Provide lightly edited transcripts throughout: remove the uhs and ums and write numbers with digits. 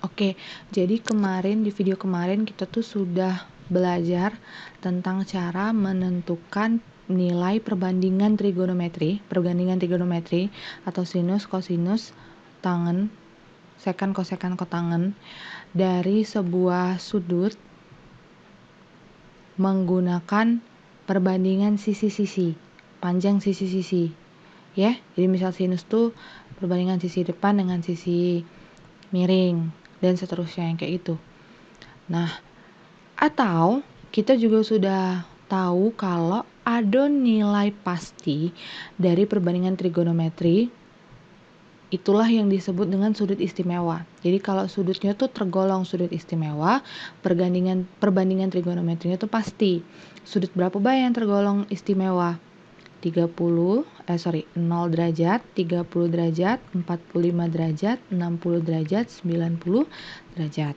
Oke, jadi kemarin di video kemarin kita tuh sudah belajar tentang cara menentukan nilai perbandingan trigonometri atau sinus, kosinus, tangen, sekan, kosekan, kotangen dari sebuah sudut menggunakan perbandingan sisi-sisi, panjang sisi-sisi. Ya, jadi misal sinus tuh perbandingan sisi depan dengan sisi miring dan seterusnya yang kayak itu. Nah, atau kita juga sudah tahu kalau ada nilai pasti dari perbandingan trigonometri, itulah yang disebut dengan sudut istimewa. Jadi kalau sudutnya tuh tergolong sudut istimewa, perbandingan trigonometrinya tuh pasti. Sudut berapa yang tergolong istimewa? 0 derajat, 30 derajat, 45 derajat, 60 derajat, 90 derajat.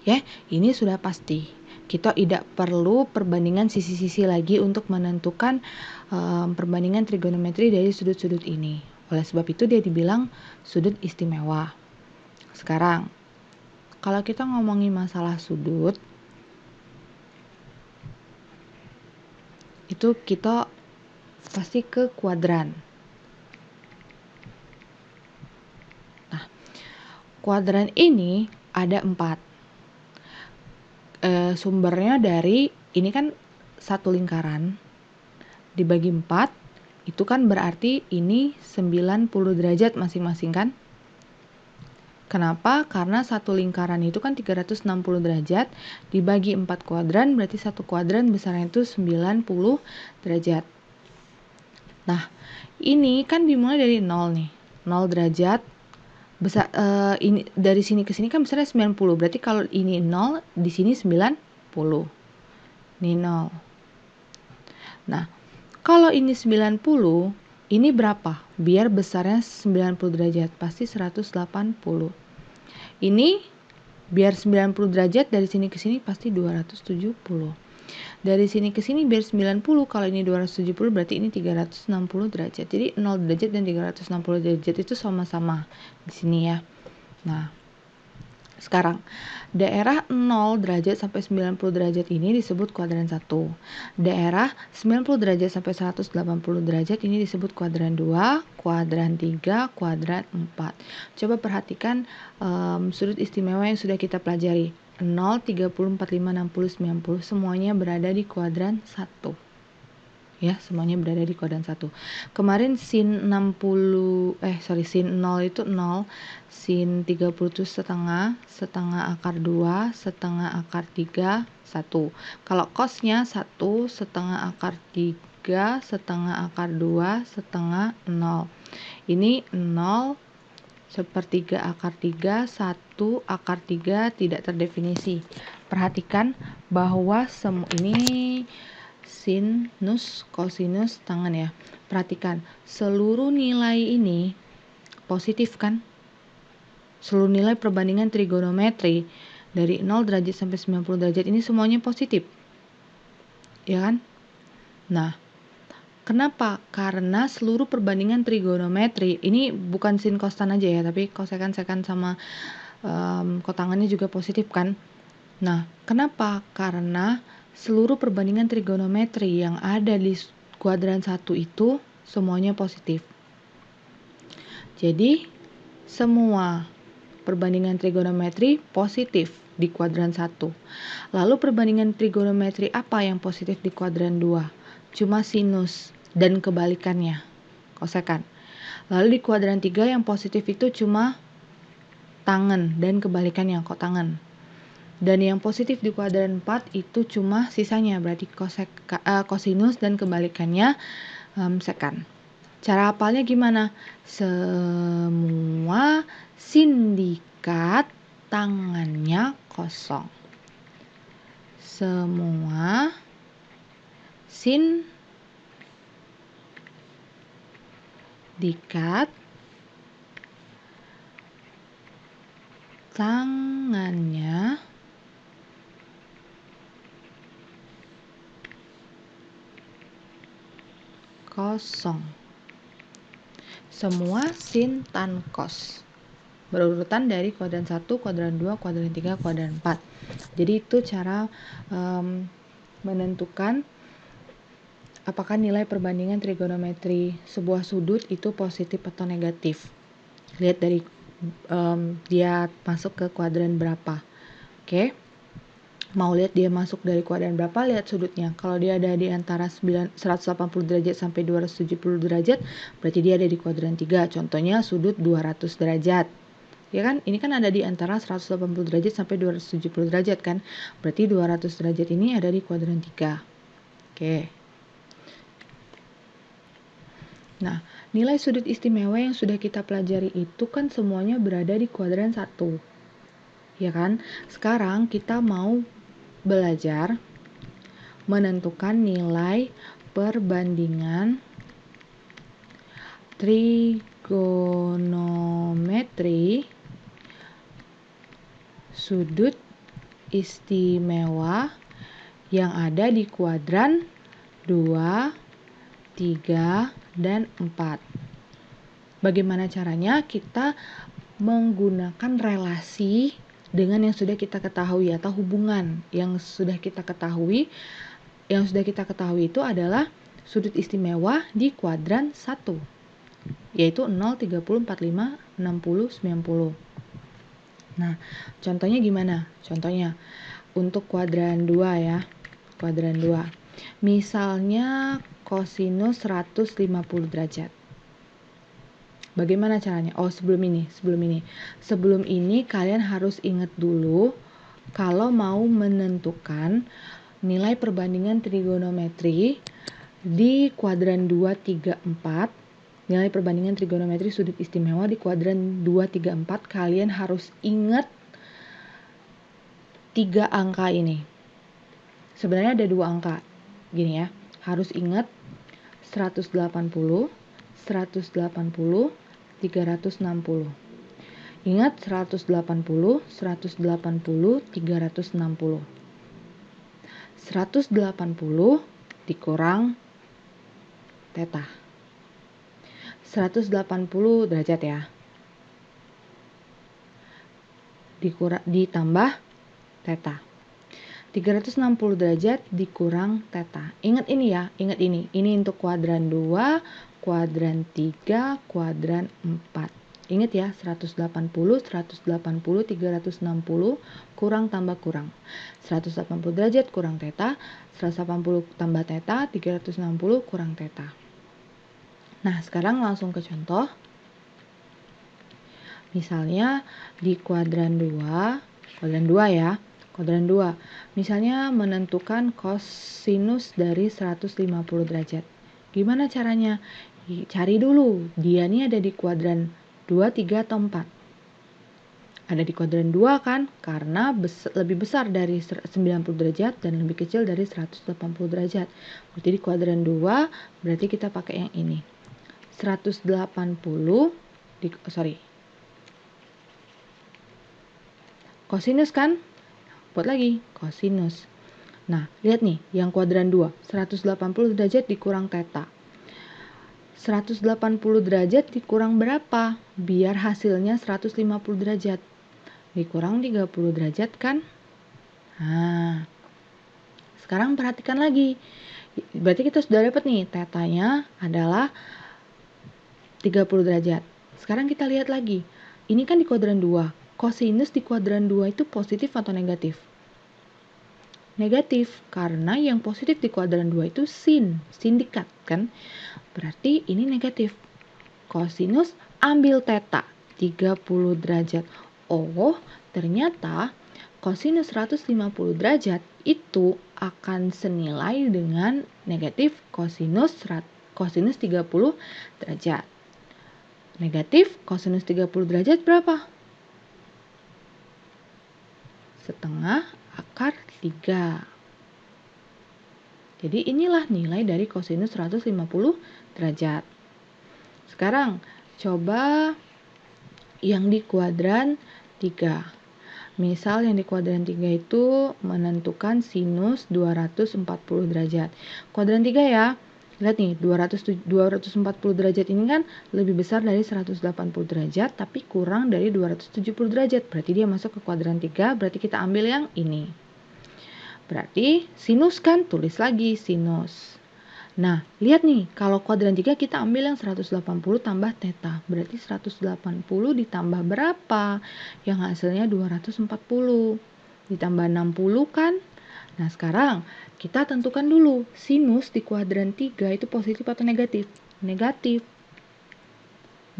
Ya, ini sudah pasti. Kita tidak perlu perbandingan sisi-sisi lagi untuk menentukan perbandingan trigonometri dari sudut-sudut ini. Oleh sebab itu dia dibilang sudut istimewa. Sekarang, kalau kita ngomongin masalah sudut, itu kita pasti ke kuadran. Nah, kuadran ini ada 4. Sumbernya dari, ini kan satu lingkaran dibagi 4, itu kan berarti ini 90 derajat masing-masing kan? Kenapa? Karena satu lingkaran itu kan 360 derajat, dibagi 4 kuadran, berarti satu kuadran besarnya itu 90 derajat. Nah, ini kan dimulai dari 0 nih, 0 derajat, ini dari sini ke sini kan besarnya 90, berarti kalau ini 0, di sini 90. Ini 0. Nah, kalau ini 90, ini berapa? Biar besarnya 90 derajat, pasti 180. Ini biar 90 derajat dari sini ke sini pasti 270. Dari sini ke sini biar 90, kalau ini 270 berarti ini 360 derajat. Jadi 0 derajat dan 360 derajat itu sama-sama di sini ya. Nah, sekarang daerah 0 derajat sampai 90 derajat ini disebut kuadran 1. Daerah 90 derajat sampai 180 derajat ini disebut kuadran 2, kuadran 3, kuadran 4. Coba perhatikan sudut istimewa yang sudah kita pelajari. 0, 30, 45, 60, 90 semuanya berada di kuadran 1. Ya, semuanya berada di kuadran 1. Kemarin sin 0 itu 0, sin 30 itu setengah, setengah akar 2, setengah akar 3, 1. Kalau cosnya 1, setengah akar 3, setengah akar 2, setengah 0. Ini 0, sepertiga akar 3, 1 akar 3 tidak terdefinisi. Perhatikan bahwa ini sinus, kosinus, tangen ya. Perhatikan, seluruh nilai ini positif kan? Seluruh nilai perbandingan trigonometri dari 0 derajat sampai 90 derajat ini semuanya positif. Ya kan? Nah, kenapa? Karena seluruh perbandingan trigonometri, ini bukan sin cos tan aja ya, tapi kosekan, sekan sama kotangannya juga positif kan? Nah, kenapa? Karena seluruh perbandingan trigonometri yang ada di kuadran 1 itu semuanya positif. Jadi, semua perbandingan trigonometri positif di kuadran 1. Lalu perbandingan trigonometri apa yang positif di kuadran 2? Cuma sinus dan kebalikannya, kosekan. Lalu di kuadran 3 yang positif itu cuma tangen dan kebalikannya, kotangen. Dan yang positif di kuadran 4 itu cuma sisanya, berarti kosinus dan kebalikannya sekan. Cara hafalnya gimana? Semua sindikat tangannya kosong. Semua sindikat tangannya kosong. Semua sin tan kos. berurutan dari kuadran 1, kuadran 2, kuadran 3, kuadran 4. Jadi itu cara menentukan apakah nilai perbandingan trigonometri sebuah sudut itu positif atau negatif. Lihat dari dia masuk ke kuadran berapa. Oke. Mau lihat dia masuk dari kuadran berapa, lihat sudutnya. Kalau dia ada di antara 180 derajat sampai 270 derajat, berarti dia ada di kuadran 3. Contohnya sudut 200 derajat. Ya kan? Ini kan ada di antara 180 derajat sampai 270 derajat kan? Berarti 200 derajat ini ada di kuadran 3. Oke. Nah, nilai sudut istimewa yang sudah kita pelajari itu kan semuanya berada di kuadran 1. Ya kan? Sekarang kita mau belajar menentukan nilai perbandingan trigonometri sudut istimewa yang ada di kuadran 2, 3, dan 4. Bagaimana caranya? Kita menggunakan relasi dengan yang sudah kita ketahui atau hubungan yang sudah kita ketahui. Yang sudah kita ketahui itu adalah sudut istimewa di kuadran 1, yaitu 0, 30, 45, 60, 90. Nah, contohnya gimana? Contohnya untuk kuadran 2 ya. Kuadran 2. Misalnya kosinus 150 derajat. Bagaimana caranya? Oh, sebelum ini. Sebelum ini kalian harus ingat dulu kalau mau menentukan nilai perbandingan trigonometri di kuadran 2, 3, 4. Nilai perbandingan trigonometri sudut istimewa di kuadran 2, 3, 4. Kalian harus ingat 3 angka ini. Sebenarnya ada 2 angka. Gini ya. Harus ingat 180, 180, 360. Ingat 180, 180, 360. 180 dikurang theta. 180 derajat ya. Ditambah theta. 360 derajat dikurang theta. Ingat ini ya, ingat ini. Ini untuk kuadran 2, kuadran 3, kuadran 4. Ingat ya, 180, 360, kurang tambah kurang. 180 derajat kurang theta, 180 tambah theta, 360 kurang theta. Nah, sekarang langsung ke contoh. Misalnya di kuadran 2 ya. Kuadran 2. Misalnya menentukan kosinus dari 150 derajat. Gimana caranya? Cari dulu. Dia ini ada di kuadran 2, 3, atau 4. Ada di kuadran 2 kan? Karena lebih besar dari 90 derajat dan lebih kecil dari 180 derajat. Berarti di kuadran 2, berarti kita pakai yang ini. 180 kosinus kan? Buat lagi, kosinus. Nah, lihat nih, yang kuadran 2, 180 derajat dikurang theta. 180 derajat dikurang berapa? Biar hasilnya 150 derajat. Dikurang 30 derajat kan? Nah, sekarang perhatikan lagi. Berarti kita sudah dapat nih, tetanya adalah 30 derajat. Sekarang kita lihat lagi. Ini kan di kuadran 2. Kosinus di kuadran 2 itu positif atau negatif? Negatif, karena yang positif di kuadran 2 itu sin dekat kan? Berarti ini negatif. Kosinus ambil theta 30 derajat. Oh, ternyata kosinus 150 derajat itu akan senilai dengan negatif kosinus 30 derajat. Negatif kosinus 30 derajat berapa? Setengah akar 3. Jadi inilah nilai dari kosinus 150 derajat. Sekarang coba yang di kuadran 3. Misal yang di kuadran 3 itu menentukan sinus 240 derajat. Kuadran 3 ya. Lihat nih, 240 derajat ini kan lebih besar dari 180 derajat, tapi kurang dari 270 derajat. Berarti dia masuk ke kuadran 3, berarti kita ambil yang ini. Berarti sinus kan, tulis lagi sinus. Nah, lihat nih, kalau kuadran 3 kita ambil yang 180 tambah theta. Berarti 180 ditambah berapa? Yang hasilnya 240. Ditambah 60 kan? Nah, sekarang kita tentukan dulu sinus di kuadran 3 itu positif atau negatif? Negatif.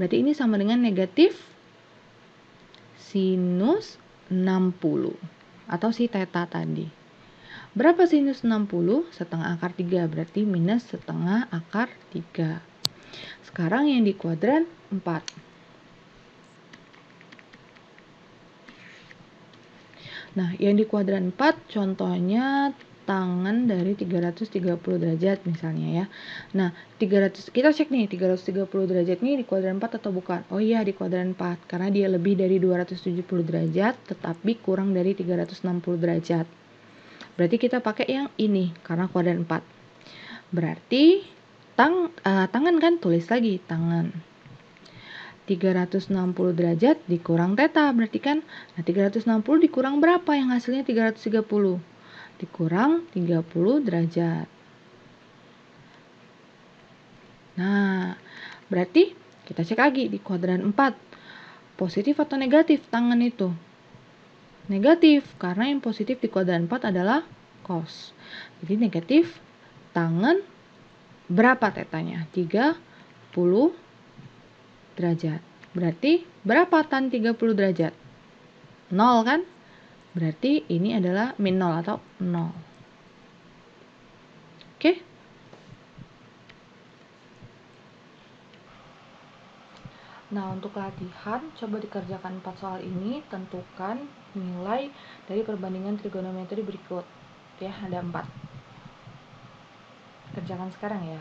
Berarti ini sama dengan negatif sinus 60 atau si theta tadi. Berapa sinus 60? Setengah akar 3, berarti minus setengah akar 3. Sekarang yang di kuadran 4. Nah, yang di kuadran 4 contohnya tangan dari 330 derajat misalnya ya. Nah, kita cek nih 330 derajat nih di kuadran 4 atau bukan? Oh iya, di kuadran 4 karena dia lebih dari 270 derajat tetapi kurang dari 360 derajat. Berarti kita pakai yang ini karena kuadran 4. Berarti tangan kan, tulis lagi tangan. 360 derajat dikurang theta, berarti kan, nah 360 dikurang berapa yang hasilnya 330? Dikurang 30 derajat. Nah, berarti kita cek lagi di kuadran 4. Positif atau negatif tangan itu? Negatif, karena yang positif di kuadran 4 adalah cos. Jadi negatif tangan berapa tetanya? 30 derajat. Berarti berapa tan 30 derajat? 0 kan? Berarti ini adalah min 0 atau 0. Oke? Nah, untuk latihan, coba dikerjakan 4 soal ini, tentukan nilai dari perbandingan trigonometri berikut. Ya, ada 4. Kerjakan sekarang ya.